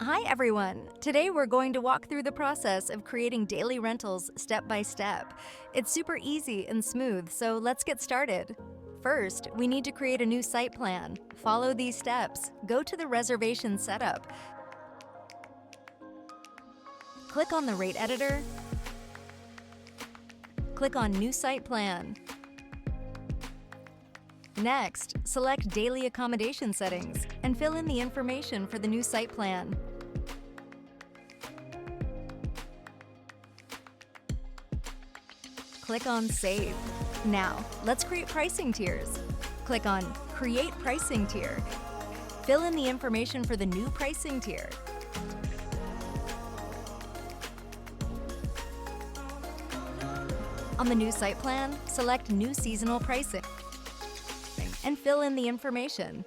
Hi everyone! Today we're going to walk through the process of creating daily rentals step by step. It's super easy and smooth, so let's get started. First, we need to create a new site plan. Follow these steps. Go to the reservation setup. Click on the rate editor. Click on New Site Plan. Next, select Daily Accommodation Settings and fill in the information for the new site plan. Click on Save. Now, let's create pricing tiers. Click on Create Pricing Tier. Fill in the information for the new pricing tier. On the new site plan, select New Seasonal Pricing and fill in the information.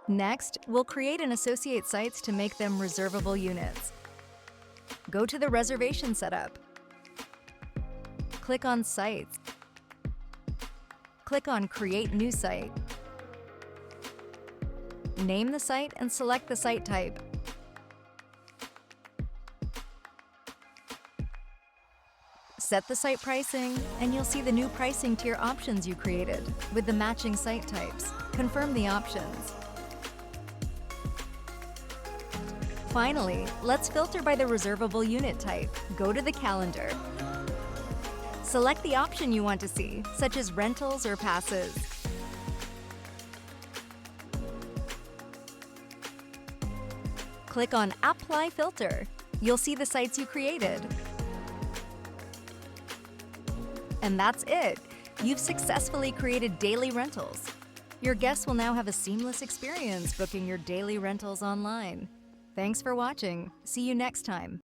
Next, we'll create and associate sites to make them reservable units. Go to the reservation setup. Click on Sites. Click on Create New Site. Name the site and select the site type. Set the site pricing, and you'll see the new pricing tier options you created with the matching site types. Confirm the options. Finally, let's filter by the reservable unit type. Go to the calendar. Select the option you want to see, such as rentals or passes. Click on Apply Filter. You'll see the sites you created. And that's it. You've successfully created daily rentals. Your guests will now have a seamless experience booking your daily rentals online. Thanks for watching. See you next time.